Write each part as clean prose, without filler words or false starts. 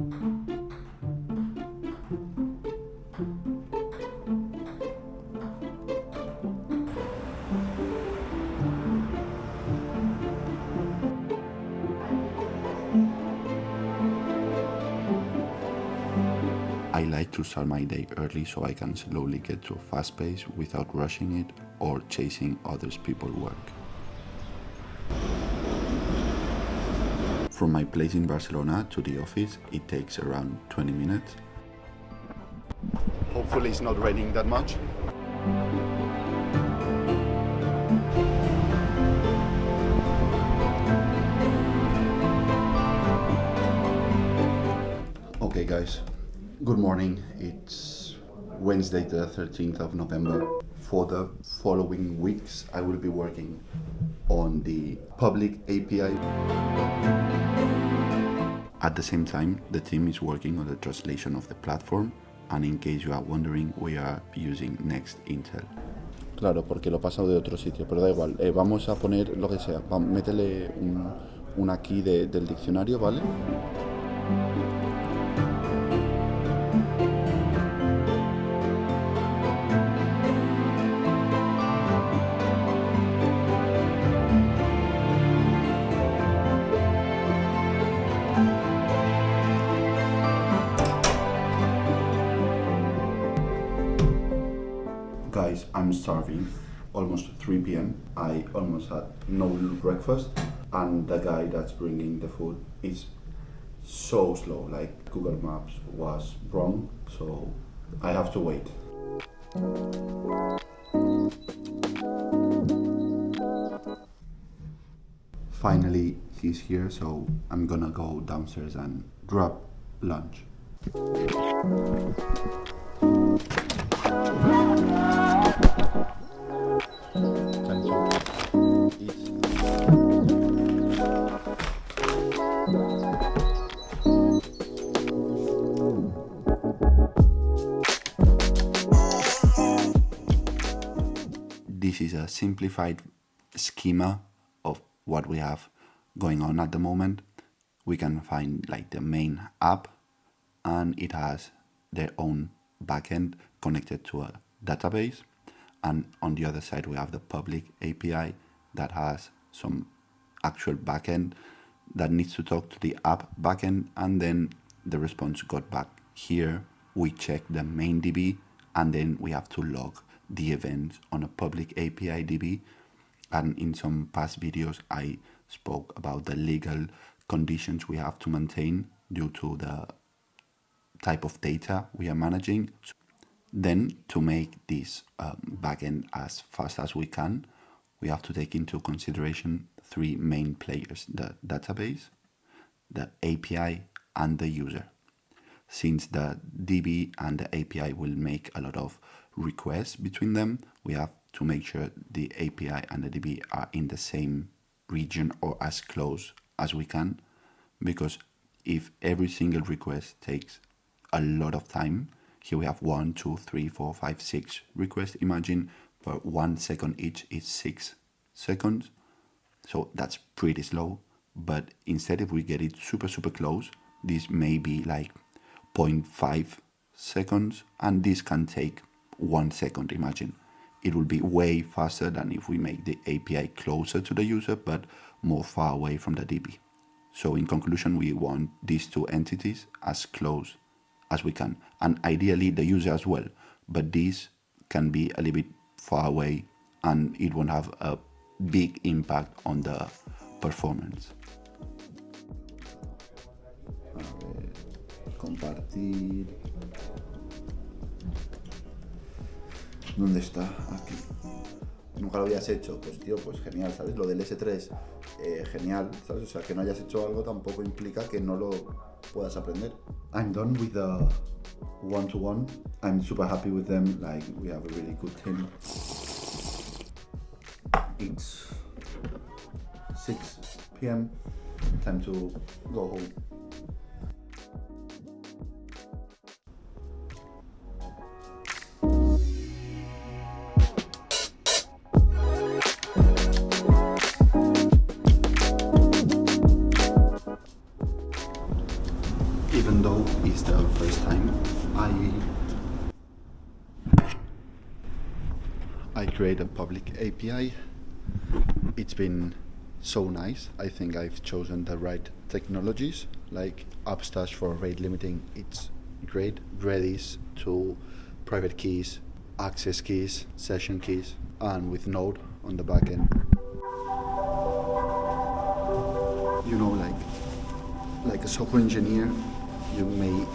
I like to start my day early so I can slowly get to a fast pace without rushing it or chasing others people's work. From my place in Barcelona to the office, it takes around 20 minutes. Hopefully it's not raining that much. Okay guys, good morning. It's Wednesday the 13th of November. For the following weeks, I will be working on the public API. At the same time, the team is working on the translation of the platform, and in case you are wondering, we are using Next Intel. Claro, porque lo he pasado de otro sitio, pero da igual. Vamos a poner lo que sea. Métele una key del diccionario, ¿vale? Guys, I'm starving. Almost 3 p.m. I almost had no breakfast, and the guy that's bringing the food is so slow. Like Google Maps was wrong, so I have to wait. Finally, he's here, so I'm gonna go downstairs and grab lunch. This is a simplified schema of what we have going on at the moment. We can find like the main app, and it has their own backend connected to a database. And on the other side, we have the public API that has some actual backend that needs to talk to the app backend, and then the response got back here. We check the main DB, and then we have to log the events on a public API DB. And in some past videos, I spoke about the legal conditions we have to maintain due to the type of data we are managing. Then, to make this backend as fast as we can, we have to take into consideration 3 main players: the database, the API, and the user. Since the DB and the API will make a lot of requests between them, we have to make sure the API and the DB are in the same region or as close as we can, because if every single request takes a lot of time, here we have 1, 2, 3, 4, 5, 6 requests. Imagine for 1 second each is 6 seconds. So that's pretty slow. But instead, if we get it super close, this may be like 0.5 seconds, and this can take 1 second. Imagine it will be way faster than if we make the API closer to the user but more far away from the DB. So in conclusion, we want these 2 entities as close as we can, and ideally the user as well, but this can be a little bit far away and it won't have a big impact on the performance. A ver, compartir. ¿Dónde está? Aquí. Nunca lo habías hecho, pues tío, pues genial, ¿sabes? Lo del S3, genial, ¿sabes? O sea, que no hayas hecho algo tampoco implica que no lo puedas aprender. I'm done with the one-to-one. I'm super happy with them, like we have a really good team. It's 6 p.m. Time to go home. even though it's the first time I create a public API, it's been so nice. I think I've chosen the right technologies, like Upstash for rate limiting. It's great. Redis to private keys, access keys, session keys, and with Node on the back end. You know, like a software engineer, you may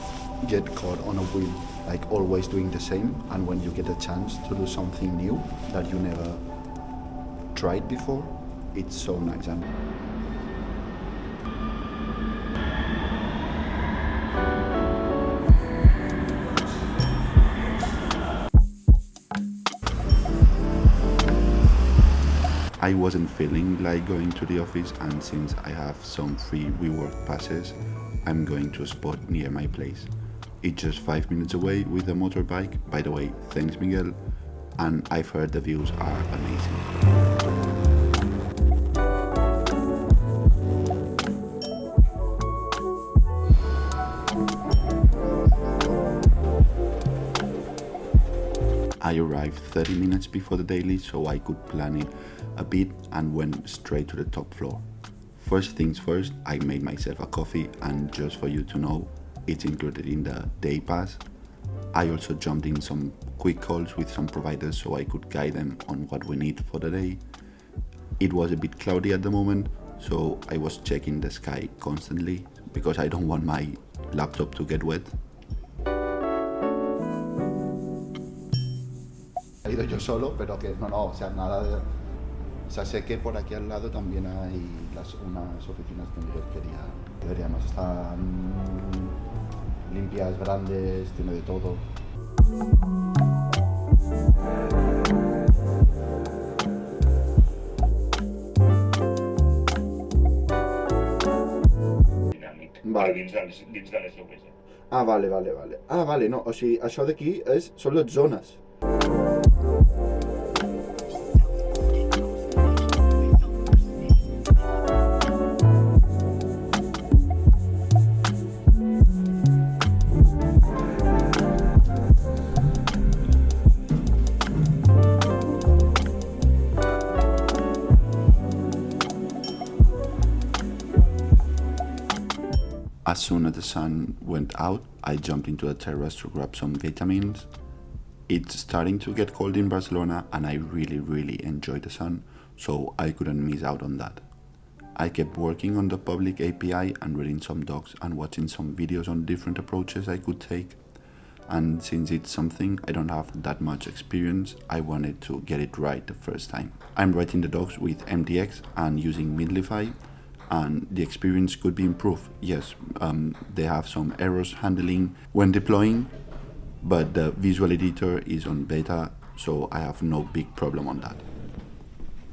get caught on a wheel, like always doing the same, and when you get a chance to do something new that you never tried before, it's so nice. And I wasn't feeling like going to the office, and since I have some free WeWork passes, I'm going to a spot near my place. It's just 5 minutes away with a motorbike. By the way, thanks Miguel, and I've heard the views are amazing. I arrived 30 minutes before the daily so I could plan it a bit and went straight to the top floor. First things first, I made myself a coffee, and just for you to know, it's included in the day pass. I also jumped in some quick calls with some providers so I could guide them on what we need for the day. It was a bit cloudy at the moment, so I was checking the sky constantly because I don't want my laptop to get wet. He ido yo solo, pero que no, o sea, nada de... O sea, sé que por aquí al lado también hay unas oficinas que Miguel quería. Deberíamos estar limpias, grandes, tiene de todo. Vale. Dins de les UPs. Ah, vale. Ah, vale, no, o sigui, això d'aquí són les zones. As soon as the sun went out, I jumped into the terrace to grab some vitamins. It's starting to get cold in Barcelona, and I really enjoy the sun, so I couldn't miss out on that. I kept working on the public API and reading some docs and watching some videos on different approaches I could take. And since it's something I don't have that much experience, I wanted to get it right the first time. I'm writing the docs with MDX and using Midlify, and the experience could be improved. Yes, they have some errors handling when deploying, but the visual editor is on beta, so I have no big problem on that.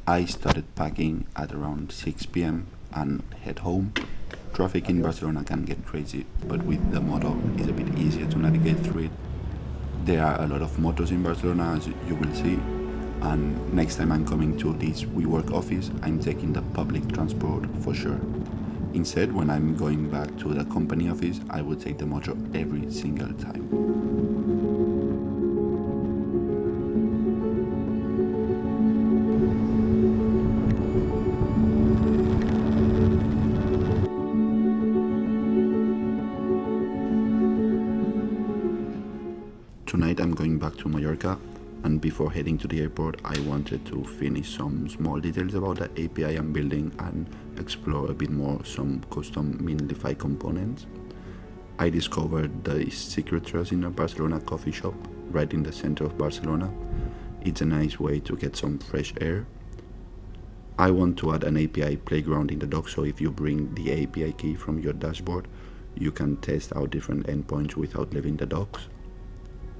I started packing at around 6 p.m. and head home. Traffic in Barcelona can get crazy, but with the moto it's a bit easier to navigate through it. There are a lot of motos in Barcelona, as you will see, and next time I'm coming to this WeWork office, I'm taking the public transport for sure. Instead, when I'm going back to the company office, I will take the moto every single time. Tonight I'm going back to Mallorca, and before heading to the airport I wanted to finish some small details about the API I'm building and explore a bit more some custom Minify components. I discovered the secret trust in a Barcelona coffee shop right in the center of Barcelona. It's a nice way to get some fresh air. I want to add an API playground in the dock, so if you bring the API key from your dashboard, you can test out different endpoints without leaving the docks.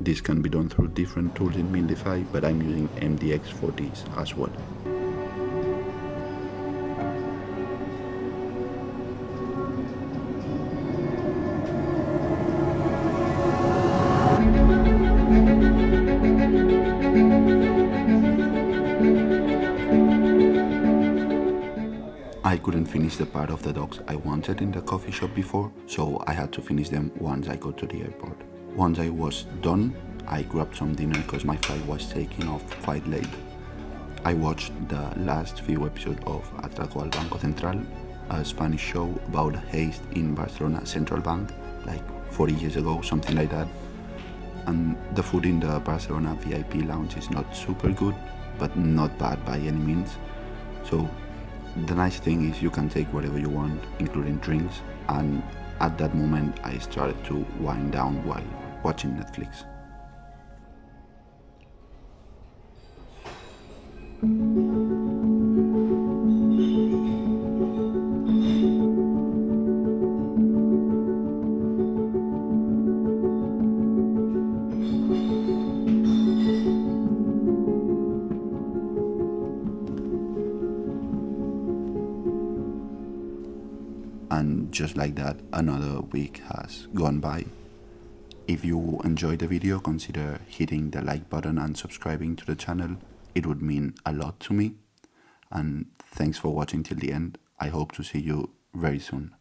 This can be done through different tools in Mindify, but I'm using MDX for this as well. I couldn't finished the part of the dogs I wanted in the coffee shop before, so I had to finish them once I got to the airport. Once I was done, I grabbed some dinner because my flight was taking off quite late. I watched the last few episodes of Atraco al Banco Central, a Spanish show about heist in Barcelona Central Bank, like 40 years ago, something like that. And the food in the Barcelona VIP lounge is not super good, but not bad by any means. So the nice thing is you can take whatever you want, including drinks, and at that moment I started to wind down while watching Netflix. And just like that, another week has gone by. If you enjoyed the video, consider hitting the like button and subscribing to the channel. It would mean a lot to me. And thanks for watching till the end. I hope to see you very soon.